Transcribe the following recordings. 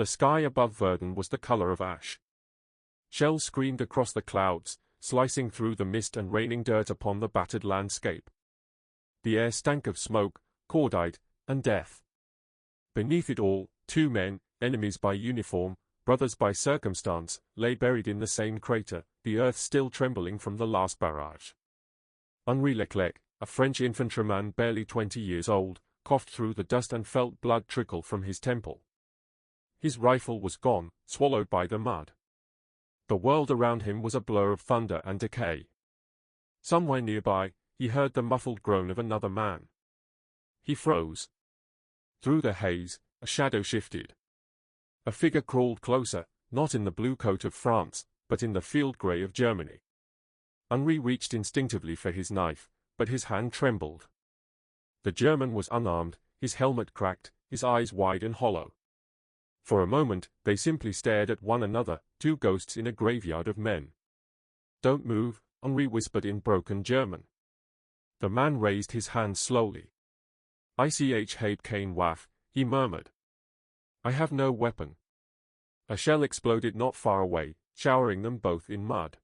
The sky above Verdun was the color of ash. Shells screamed across the clouds, slicing through the mist and raining dirt upon the battered landscape. The air stank of smoke, cordite, and death. Beneath it all, two men, enemies by uniform, brothers by circumstance, lay buried in the same crater, the earth still trembling from the last barrage. Henri Leclerc, a French infantryman barely 20 years old, coughed through the dust and felt blood trickle from his temple. His rifle was gone, swallowed by the mud. The world around him was a blur of thunder and decay. Somewhere nearby, he heard the muffled groan of another man. He froze. Through the haze, a shadow shifted. A figure crawled closer, not in the blue coat of France, but in the field grey of Germany. Henri reached instinctively for his knife, but his hand trembled. The German was unarmed, his helmet cracked, his eyes wide and hollow. For a moment, they simply stared at one another, two ghosts in a graveyard of men. "Don't move," Henri whispered in broken German. The man raised his hand slowly. "Ich habe kein Waffe," he murmured. "I have no weapon." A shell exploded not far away, showering them both in mud.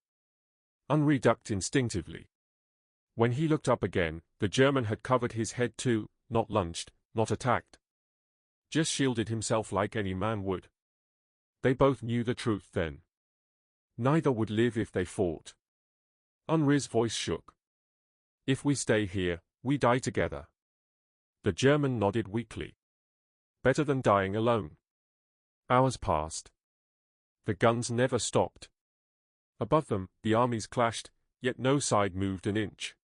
Henri ducked instinctively. When he looked up again, the German had covered his head too, not lunged, not attacked. Just shielded himself like any man would. They both knew the truth then. Neither would live if they fought. Henri's voice shook. "If we stay here, we die together." The German nodded weakly. "Better than dying alone." Hours passed. The guns never stopped. Above them, the armies clashed, yet no side moved an inch.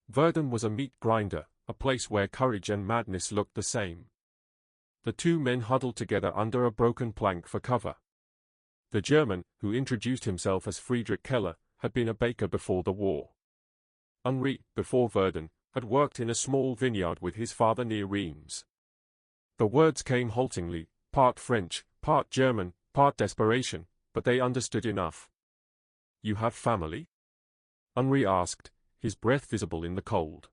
Verdun was a meat grinder, a place where courage and madness looked the same. The two men huddled together under a broken plank for cover. The German, who introduced himself as Friedrich Keller, had been a baker before the war. Henri, before Verdun, had worked in a small vineyard with his father near Reims. The words came haltingly, part French, part German, part desperation, but they understood enough. "You have family?" Henri asked, his breath visible in the cold.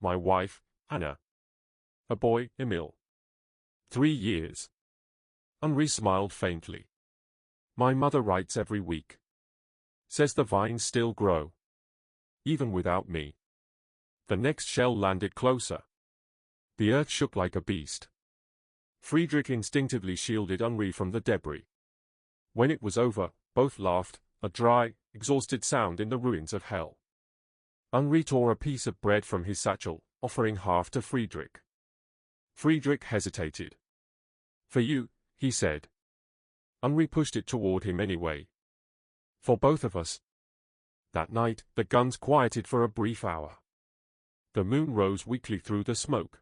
My wife, Anna. A boy, Emile. 3 years. Henri smiled faintly. "My mother writes every week. Says the vines still grow. Even without me." The next shell landed closer. The earth shook like a beast. Friedrich instinctively shielded Henri from the debris. When it was over, both laughed, a dry, exhausted sound in the ruins of hell. Henri tore a piece of bread from his satchel, offering half to Friedrich. Friedrich hesitated. "For you," he said. Henri pushed it toward him anyway. "For both of us." That night, the guns quieted for a brief hour. The moon rose weakly through the smoke.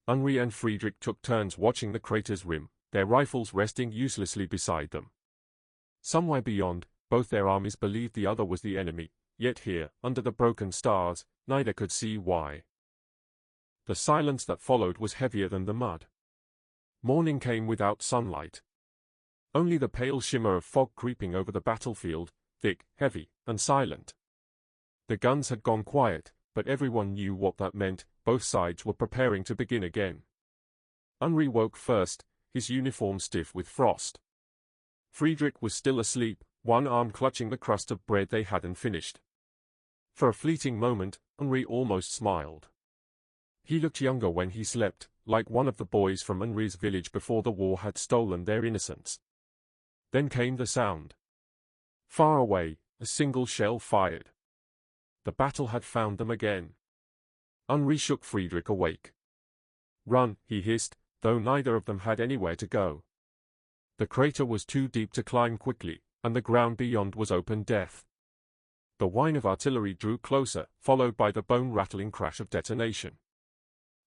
Henri and Friedrich took turns watching the crater's rim, their rifles resting uselessly beside them. Somewhere beyond, both their armies believed the other was the enemy, yet here, under the broken stars, neither could see why. The silence that followed was heavier than the mud. Morning came without sunlight. Only the pale shimmer of fog creeping over the battlefield, thick, heavy, and silent. The guns had gone quiet, but everyone knew what that meant. Both sides were preparing to begin again. Henri woke first, his uniform stiff with frost. Friedrich was still asleep, one arm clutching the crust of bread they hadn't finished. For a fleeting moment, Henri almost smiled. He looked younger when he slept, like one of the boys from Henri's village before the war had stolen their innocence. Then came the sound. Far away, a single shell fired. The battle had found them again. Henri shook Friedrich awake. "Run," he hissed, though neither of them had anywhere to go. The crater was too deep to climb quickly, and the ground beyond was open death. The whine of artillery drew closer, followed by the bone-rattling crash of detonation.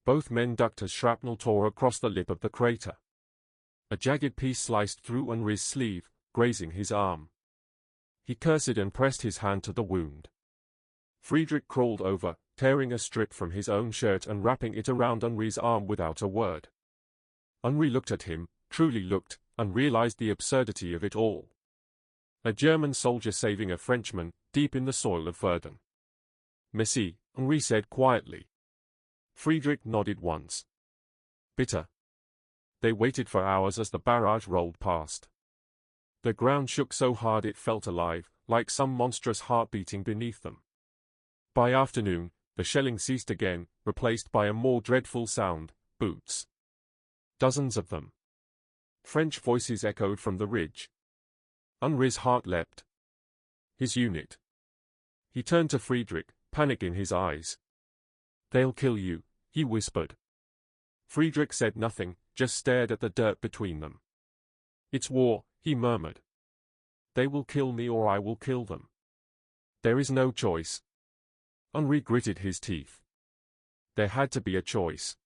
Both men ducked as shrapnel tore across the lip of the crater. A jagged piece sliced through Henri's sleeve, grazing his arm. He cursed and pressed his hand to the wound. Friedrich crawled over, tearing a strip from his own shirt and wrapping it around Henri's arm without a word. Henri looked at him, truly looked, and realized the absurdity of it all. A German soldier saving a Frenchman, deep in the soil of Verdun. "Merci," Henri said quietly. Friedrich nodded once. "Bitter." They waited for hours as the barrage rolled past. The ground shook so hard it felt alive, like some monstrous heart beating beneath them. By afternoon, the shelling ceased again, replaced by a more dreadful sound: boots. Dozens of them. French voices echoed from the ridge. Henri's heart leapt. His unit. He turned to Friedrich, panic in his eyes. "They'll kill you," he whispered. Friedrich said nothing, just stared at the dirt between them. "It's war," he murmured. "They will kill me or I will kill them. There is no choice." Henri gritted his teeth. There had to be a choice.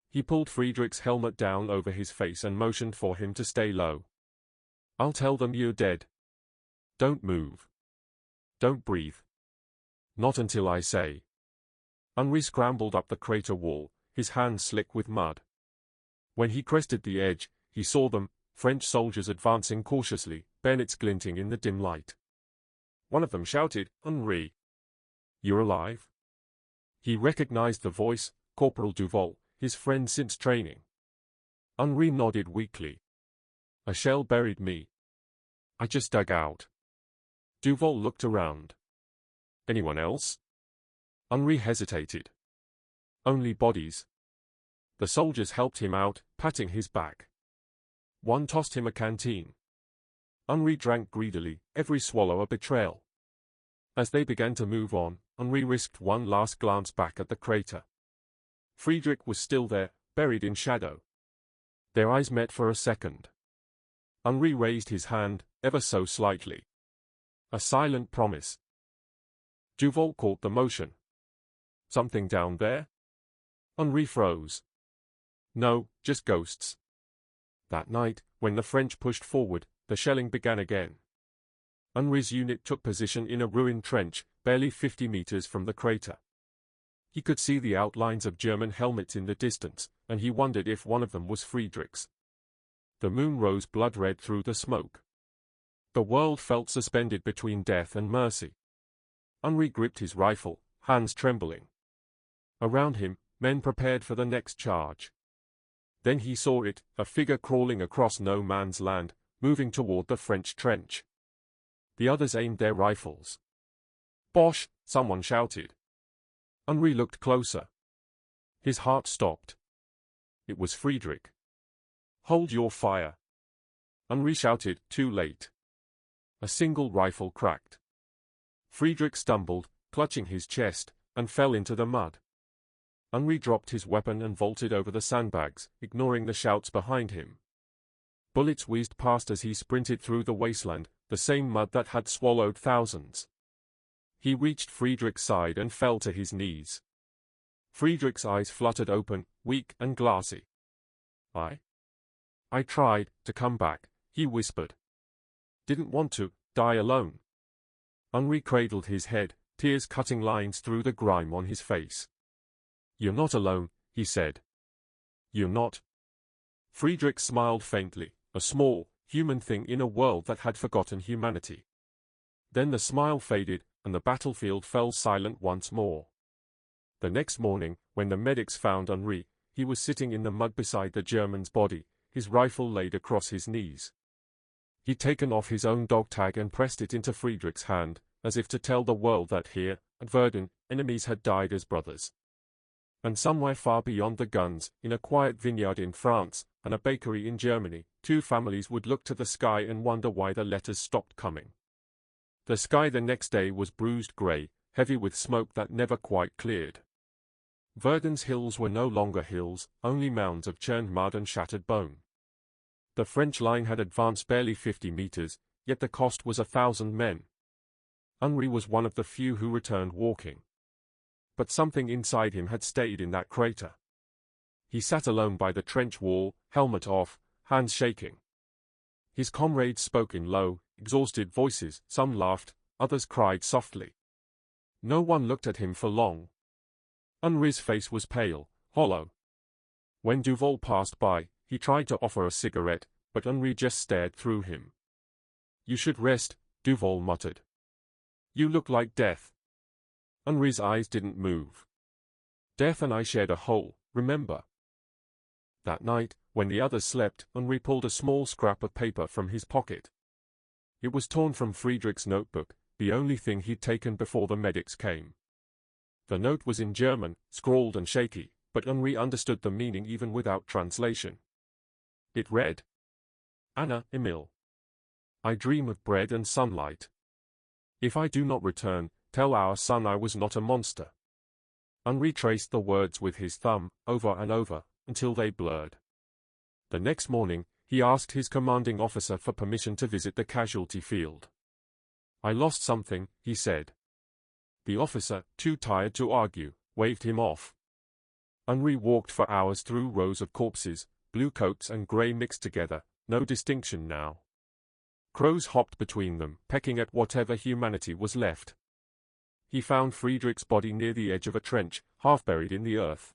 He pulled Friedrich's helmet down over his face and motioned for him to stay low. "I'll tell them you're dead. Don't move. Don't breathe. Not until I say." Henri scrambled up the crater wall, his hands slick with mud. When he crested the edge, he saw them, French soldiers advancing cautiously, bayonets glinting in the dim light. One of them shouted, "Henri! You're alive?" He recognized the voice, Corporal Duval, his friend since training. Henri nodded weakly. "A shell buried me. I just dug out." Duval looked around. "Anyone else?" Henri hesitated. "Only bodies." The soldiers helped him out, patting his back. One tossed him a canteen. Henri drank greedily, every swallow a betrayal. As they began to move on, Henri risked one last glance back at the crater. Friedrich was still there, buried in shadow. Their eyes met for a second. Henri raised his hand, ever so slightly. A silent promise. Duval caught the motion. "Something down there?" Henri froze. "No, just ghosts." That night, when the French pushed forward, the shelling began again. Henri's unit took position in a ruined trench, barely 50 meters from the crater. He could see the outlines of German helmets in the distance, and he wondered if one of them was Friedrich's. The moon rose blood-red through the smoke. The world felt suspended between death and mercy. Henri gripped his rifle, hands trembling. Around him, men prepared for the next charge. Then he saw it, a figure crawling across no man's land, moving toward the French trench. The others aimed their rifles. "Bosh!" someone shouted. Henri looked closer. His heart stopped. It was Friedrich. "Hold your fire!" Henri shouted, too late. A single rifle cracked. Friedrich stumbled, clutching his chest, and fell into the mud. Henri dropped his weapon and vaulted over the sandbags, ignoring the shouts behind him. Bullets whizzed past as he sprinted through the wasteland, the same mud that had swallowed thousands. He reached Friedrich's side and fell to his knees. Friedrich's eyes fluttered open, weak and glassy. I tried to come back," he whispered. "Didn't want to die alone." Henri cradled his head, tears cutting lines through the grime on his face. "You're not alone," he said. "You're not." Friedrich smiled faintly, a small, human thing in a world that had forgotten humanity. Then the smile faded, and the battlefield fell silent once more. The next morning, when the medics found Henri, he was sitting in the mud beside the German's body, his rifle laid across his knees. He'd taken off his own dog tag and pressed it into Friedrich's hand, as if to tell the world that here, at Verdun, enemies had died as brothers. And somewhere far beyond the guns, in a quiet vineyard in France, and a bakery in Germany, two families would look to the sky and wonder why the letters stopped coming. The sky the next day was bruised grey, heavy with smoke that never quite cleared. Verdun's hills were no longer hills, only mounds of churned mud and shattered bone. The French line had advanced barely 50 meters, yet the cost was 1,000 men. Henri was one of the few who returned walking. But something inside him had stayed in that crater. He sat alone by the trench wall, helmet off, hands shaking. His comrades spoke in low, exhausted voices, some laughed, others cried softly. No one looked at him for long. Henri's face was pale, hollow. When Duval passed by, he tried to offer a cigarette, but Henri just stared through him. "You should rest," Duval muttered. "You look like death." Henri's eyes didn't move. "Death and I shared a hole, remember?" That night, when the others slept, Henri pulled a small scrap of paper from his pocket. It was torn from Friedrich's notebook, the only thing he'd taken before the medics came. The note was in German, scrawled and shaky, but Henri understood the meaning even without translation. It read, "Anna, Emil. I dream of bread and sunlight. If I do not return, tell our son I was not a monster." Henri traced the words with his thumb, over and over, until they blurred. The next morning, he asked his commanding officer for permission to visit the casualty field. "I lost something," he said. The officer, too tired to argue, waved him off. Henri walked for hours through rows of corpses, blue coats and grey mixed together, no distinction now. Crows hopped between them, pecking at whatever humanity was left. He found Friedrich's body near the edge of a trench, half buried in the earth.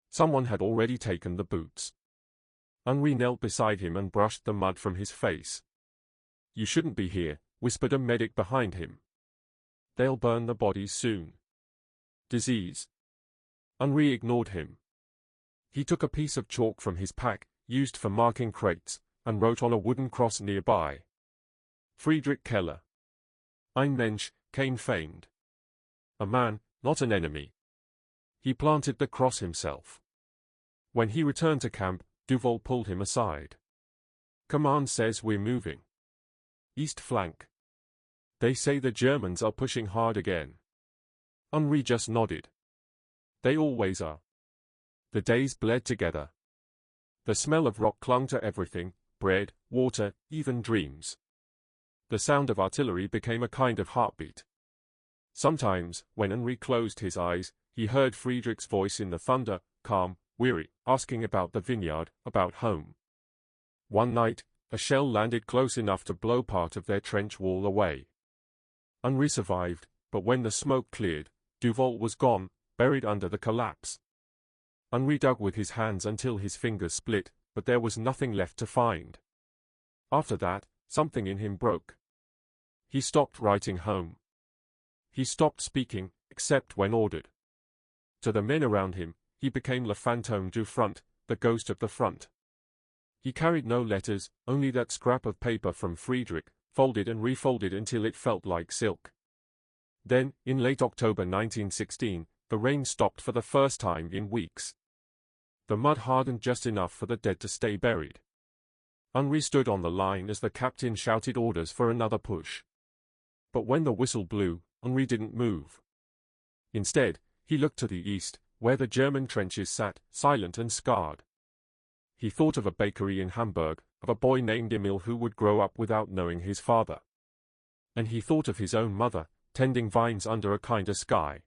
Someone had already taken the boots. Henri knelt beside him and brushed the mud from his face. "You shouldn't be here," whispered a medic behind him. "They'll burn the bodies soon. Disease." Henri ignored him. He took a piece of chalk from his pack, used for marking crates, and wrote on a wooden cross nearby. "Friedrich Keller. Ein Mensch, kein Feind. A man, not an enemy." He planted the cross himself. When he returned to camp, Duval pulled him aside. "Command says we're moving. East flank. They say the Germans are pushing hard again." Henri just nodded. "They always are." The days bled together. The smell of rock clung to everything, bread, water, even dreams. The sound of artillery became a kind of heartbeat. Sometimes, when Henri closed his eyes, he heard Friedrich's voice in the thunder, calm, weary, asking about the vineyard, about home. One night, a shell landed close enough to blow part of their trench wall away. Henri survived, but when the smoke cleared, Duval was gone, buried under the collapse. Henri dug with his hands until his fingers split, but there was nothing left to find. After that, something in him broke. He stopped writing home. He stopped speaking, except when ordered. To the men around him, he became le fantôme du front, the ghost of the front. He carried no letters, only that scrap of paper from Friedrich, folded and refolded until it felt like silk. Then, in late October 1916, the rain stopped for the first time in weeks. The mud hardened just enough for the dead to stay buried. Henri stood on the line as the captain shouted orders for another push. But when the whistle blew, Henri didn't move. Instead, he looked to the east, where the German trenches sat, silent and scarred. He thought of a bakery in Hamburg, of a boy named Emil who would grow up without knowing his father. And he thought of his own mother, tending vines under a kinder sky.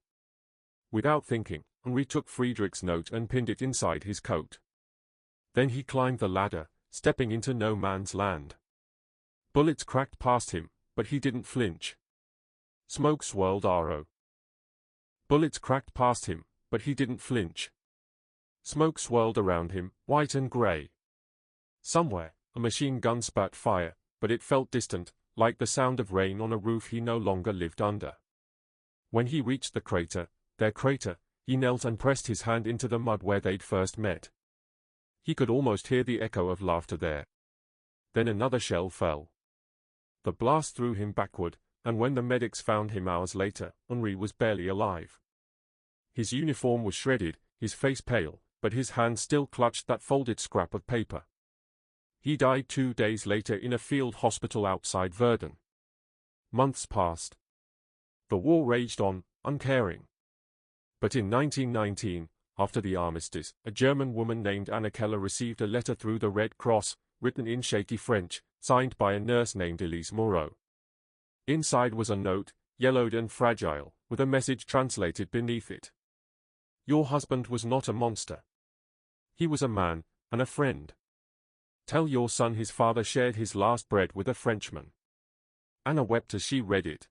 Without thinking, Henri took Friedrich's note and pinned it inside his coat. Then he climbed the ladder, stepping into no man's land. Bullets cracked past him, but he didn't flinch. Smoke swirled arrow. Bullets cracked past him, but he didn't flinch. Smoke swirled around him, white and grey. Somewhere, a machine gun spat fire, but it felt distant, like the sound of rain on a roof he no longer lived under. When he reached the crater, their crater, he knelt and pressed his hand into the mud where they'd first met. He could almost hear the echo of laughter there. Then another shell fell. The blast threw him backward, and when the medics found him hours later, Henri was barely alive. His uniform was shredded, his face pale, but his hand still clutched that folded scrap of paper. He died 2 days later in a field hospital outside Verdun. Months passed. The war raged on, uncaring. But in 1919, after the armistice, a German woman named Anna Keller received a letter through the Red Cross, written in shaky French, signed by a nurse named Elise Moreau. Inside was a note, yellowed and fragile, with a message translated beneath it. "Your husband was not a monster. He was a man, and a friend. Tell your son his father shared his last bread with a Frenchman." Anna wept as she read it.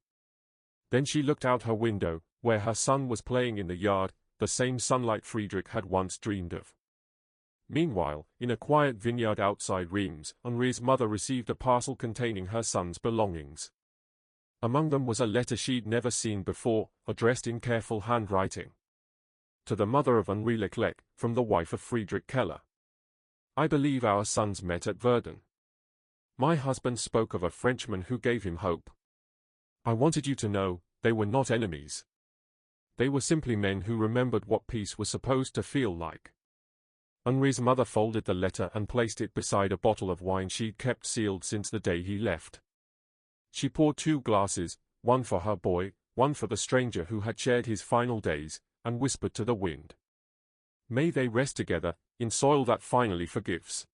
Then she looked out her window, where her son was playing in the yard, the same sunlight Friedrich had once dreamed of. Meanwhile, in a quiet vineyard outside Reims, Henri's mother received a parcel containing her son's belongings. Among them was a letter she'd never seen before, addressed in careful handwriting. To the mother of Henri Leclerc, from the wife of Friedrich Keller. I believe our sons met at Verdun. My husband spoke of a Frenchman who gave him hope. I wanted you to know, they were not enemies. They were simply men who remembered what peace was supposed to feel like. Henri's mother folded the letter and placed it beside a bottle of wine she'd kept sealed since the day he left. She poured 2 glasses, one for her boy, one for the stranger who had shared his final days, and whispered to the wind. May they rest together, in soil that finally forgives.